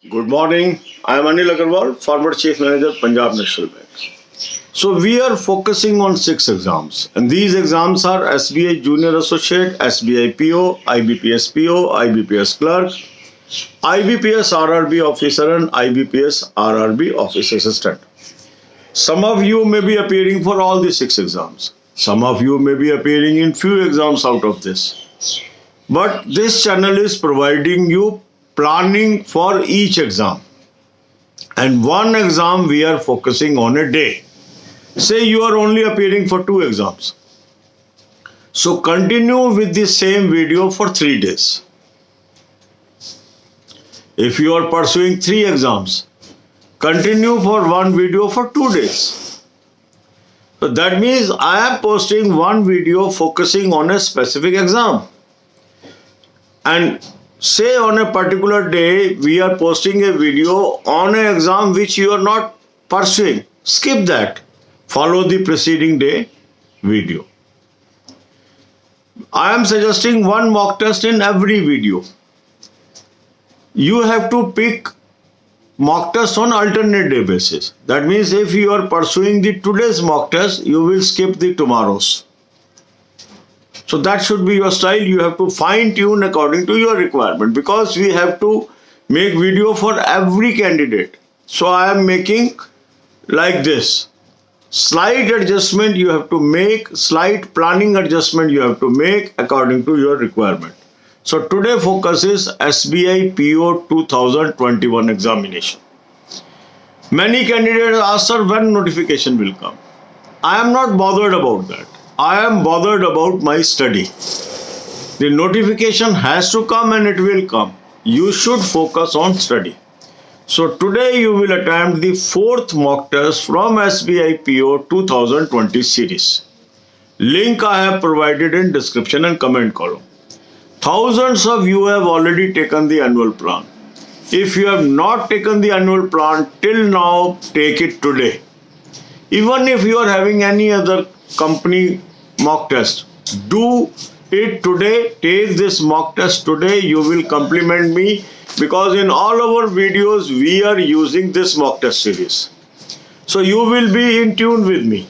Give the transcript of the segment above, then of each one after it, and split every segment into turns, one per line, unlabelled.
Good morning. I am Anil Agarwal, former Chief Manager, Punjab National Bank. So we are focusing on 6 exams, and these exams are SBI Junior Associate, SBI PO, IBPS PO, IBPS Clerk, IBPS RRB Officer, and IBPS RRB Office Assistant. Some of you may be appearing for all the 6 exams. Some of you may be appearing in few exams out of this. But this channel is providing you planning for each exam. And one exam we are focusing on a day. Say you are only appearing for 2 exams. So continue with the same video for 3 days. If you are pursuing 3 exams, continue for one video for 2 days. So that means I am posting one video focusing on a specific exam. And say on a particular day we are posting a video on an exam which you are not pursuing. Skip that. Follow the preceding day video. I am suggesting one mock test in every video. You have to pick mock test on alternate day basis. That means if you are pursuing the today's mock test, you will skip the tomorrow's. So that should be your style. You have to fine tune according to your requirement, because we have to make video for every candidate. So I am making like this. Slight adjustment you have to make, slight planning adjustment you have to make according to your requirement. So today focus is SBI PO 2021 examination. Many candidates ask, sir, when notification will come? I am not bothered about that. I am bothered about my study. The notification has to come and it will come. You should focus on study. So today you will attempt the 4th mock test from SBI PO 2020 series. Link I have provided in description and comment column. Thousands of you have already taken the annual plan. If you have not taken the annual plan till now, take it today. Even if you are having any other company mock test, do it today. Take this mock test today. You will compliment me, because in all our videos we are using this mock test series. So you will be in tune with me.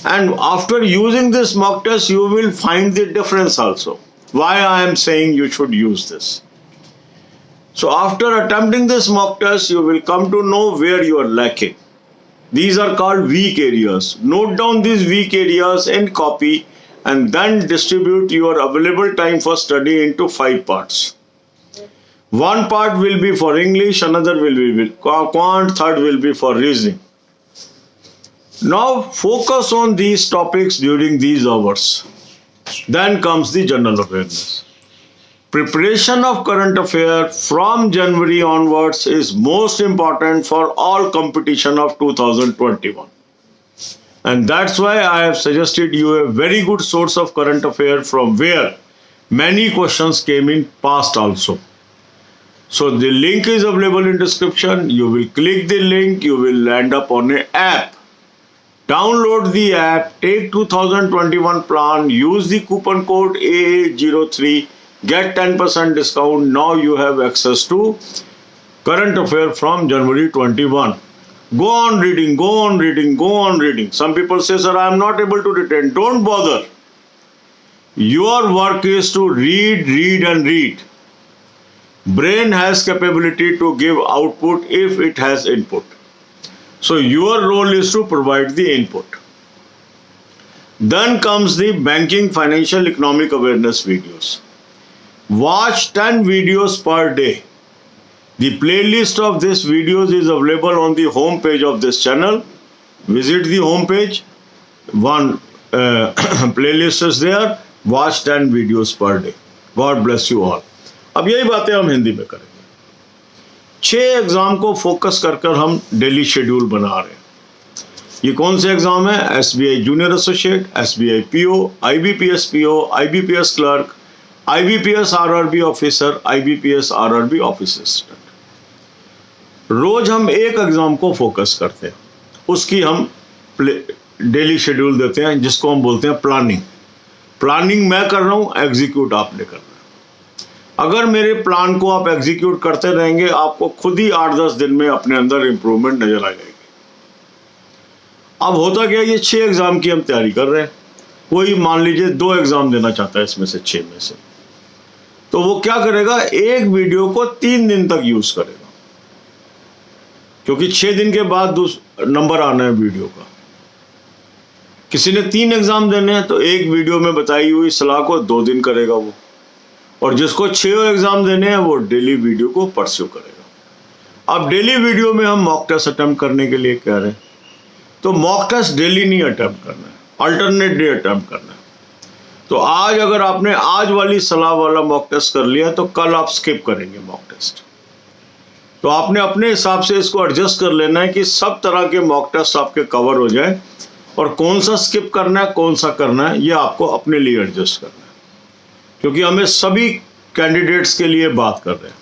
And after using this mock test, you will find the difference also. Why I am saying you should use this. So after attempting this mock test, you will come to know where you are lacking. These are called weak areas. Note down these weak areas and copy, and then distribute your available time for study into 5 parts. One part will be for English, another will be quant, third will be for reasoning. Now focus on these topics during these hours. Then comes the general awareness. Preparation of current affair from January onwards is most important for all competition of 2021. And that's why I have suggested you a very good source of current affair from where many questions came in past also. So the link is available in description. You will click the link, you will land up on an app. Download the app, take 2021 plan, use the coupon code AA03, get 10% discount. Now you have access to current affair from January 21. Go on reading, go on reading, go on reading. Some people say, sir, I am not able to retain. Don't bother. Your work is to read, read and read. Brain has capability to give output if it has input. So your role is to provide the input. Then comes the banking, financial, economic awareness videos. Watch 10 videos per day. The playlist of these videos is available on the home page of this channel. Visit the home page. One playlist is there. Watch 10 videos per day. God bless you all. अब यही बातें हम हिंदी में करेंगे. 6 exam को focus कर हम daily schedule बना रहे हैं. ये कौन से एग्जाम है? SBI junior associate, SBI PO, IBPS PO, IBPS clerk, IBPS RRB officer, IBPS RRB office assistant. रोज हम एक एग्जाम को फोकस करते हैं, उसकी हम डेली शेड्यूल देते हैं, जिसको हम बोलते हैं प्लानिंग. प्लानिंग मैं कर रहा हूं, एग्जीक्यूट आपने करना है. अगर मेरे प्लान को आप एग्जीक्यूट करते रहेंगे, आपको खुद ही 8-10 दिन में अपने अंदर इंप्रूवमेंट नजर आ जाएगी। अब होता क्या है, ये 6 एग्जाम की हम तैयारी कर रहे हैं, कोई मान लीजिए 2 एग्जाम देना चाहता है इसमें से 6 में से, तो वो क्या करेगा, एक वीडियो को 3 दिन तक यूज करेगा, क्योंकि 6 दिन के बाद नंबर आना है वीडियो का। किसी ने 3 एग्जाम देने हैं तो एक वीडियो में बताई हुई सलाह को 2 दिन करेगा वो, और जिसको 6 एग्जाम देने हैं वो डेली वीडियो को परस्यू करेगा। अब डेली वीडियो में हम मॉक टेस्ट अटेम्प्ट करने के लिए कह रहे हैं, तो मॉक टेस्ट डेली नहीं अटेम्प्ट करना है, अल्टरनेट डे अटेम्प्ट करना है। तो आज अगर आपने आज वाली सलाह वाला मॉक टेस्ट कर लिया तो कल आप स्किप करेंगे मॉक टेस्ट। तो आपने अपने हिसाब से इसको एडजस्ट कर लेना है कि सब तरह के मॉक टेस्ट आपके कवर हो जाए, और कौन सा स्किप करना है कौन सा करना है ये आपको अपने लिए एडजस्ट करना है, क्योंकि हमें सभी कैंडिडेट्स के लिए बात कर रहे हैं।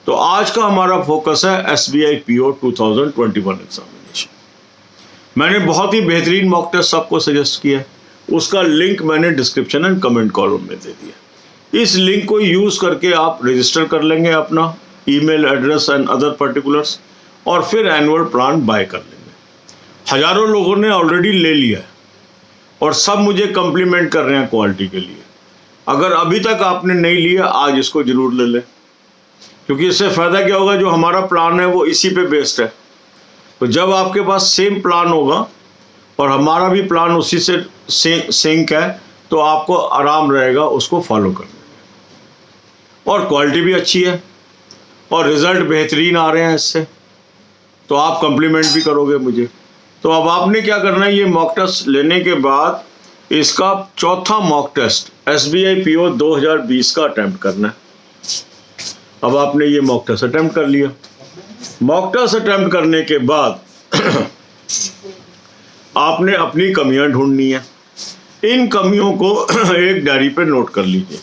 तो आज का हमारा फोकस है SBI PO 2021 एग्जामिनेशन। मैंने बहुत ही बेहतरीन मॉक टेस्ट आपको सजेस्ट किया है, उसका लिंक मैंने डिस्क्रिप्शन एंड कमेंट कॉलम में दे दिया। इस लिंक को यूज करके आप रजिस्टर कर लेंगे अपना email address and other particulars, और फिर एनुअल प्लान बाय कर लेंगे। हजारों लोगों ने ऑलरेडी ले लिया है और सब मुझे कम्प्लीमेंट कर रहे हैं क्वालिटी के लिए। अगर अभी तक आपने नहीं लिया, आज इसको जरूर ले लें, क्योंकि इससे फायदा क्या होगा, जो हमारा प्लान है वो इसी पे बेस्ड है। तो जब आपके पास सेम प्लान होगा और हमारा भी प्लान उसी से सिंक है, तो आपको आराम रहेगा उसको फॉलो करने में। और क्वालिटी भी अच्छी है और रिजल्ट बेहतरीन आ रहे हैं इससे, तो आप कम्प्लीमेंट भी करोगे मुझे। तो अब आपने क्या करना है, ये मॉक टेस्ट लेने के बाद इसका चौथा मॉक टेस्ट SBI PO 2020 का अटेम्प्ट करना है। अब आपने ये मॉक टेस्ट अटेम्प्ट कर लिया। मॉक टेस्ट अटेम्प्ट करने के बाद आपने अपनी कमियां ढूंढनी है। इन कमियों को एक डायरी पे नोट कर लीजिए।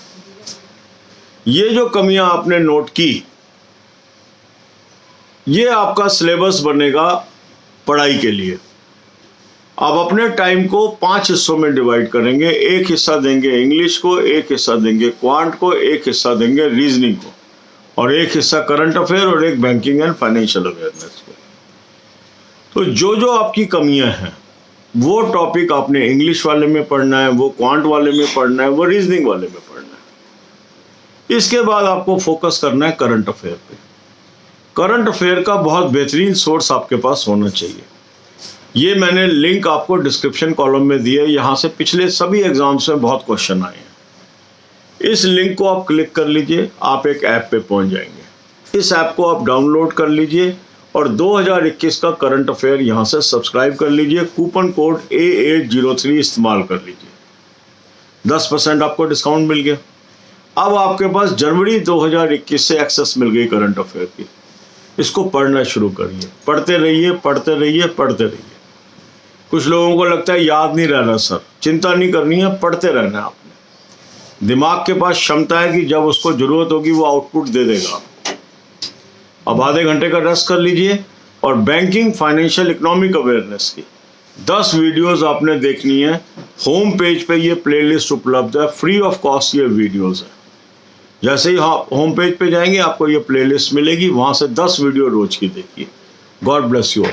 ये जो कमियां आपने नोट की, ये आपका सिलेबस बनेगा पढ़ाई के लिए। आप अपने टाइम को 5 हिस्सों में डिवाइड करेंगे। एक हिस्सा देंगे इंग्लिश को, एक हिस्सा देंगे क्वांट को, एक हिस्सा देंगे रीजनिंग को, और एक हिस्सा करंट अफेयर और एक बैंकिंग एंड फाइनेंशियल अवेयरनेस को। तो जो जो आपकी कमियां हैं वो टॉपिक आपने इंग्लिश वाले में पढ़ना है, वो क्वांट वाले में पढ़ना है, वो रीजनिंग वाले में पढ़ना है। इसके बाद आपको फोकस करना है करंट अफेयर पे। करंट अफेयर का बहुत बेहतरीन सोर्स आपके पास होना चाहिए। ये मैंने लिंक आपको डिस्क्रिप्शन कॉलम में दिया है, यहाँ से पिछले सभी एग्जाम्स में बहुत क्वेश्चन आए हैं। इस लिंक को आप क्लिक कर लीजिए, आप एक ऐप पे पहुंच जाएंगे। इस ऐप को आप डाउनलोड कर लीजिए और 2021 का करंट अफेयर यहाँ से सब्सक्राइब कर लीजिए। कूपन कोड A803 इस्तेमाल कर लीजिए, 10% आपको डिस्काउंट मिल गया। अब आपके पास जनवरी 2021 से एक्सेस मिल गई करंट अफेयर की। इसको पढ़ना शुरू करिए, पढ़ते रहिए पढ़ते रहिए पढ़ते रहिए। कुछ लोगों को लगता है याद नहीं रह रहा सर, चिंता नहीं करनी है, पढ़ते रहना है आपने। दिमाग के पास क्षमता है कि जब उसको जरूरत होगी वो आउटपुट दे देगा। अब आधे घंटे का रेस्ट कर लीजिए और बैंकिंग फाइनेंशियल इकोनॉमिक अवेयरनेस की 10 वीडियोस आपने देखनी है। होम पेज पे ये प्लेलिस्ट उपलब्ध है, फ्री ऑफ कॉस्ट ये वीडियोस है। जैसे ही होम पेज पे जाएंगे आपको ये प्लेलिस्ट मिलेगी, वहां से 10 वीडियो रोज की देखिए। God bless you all.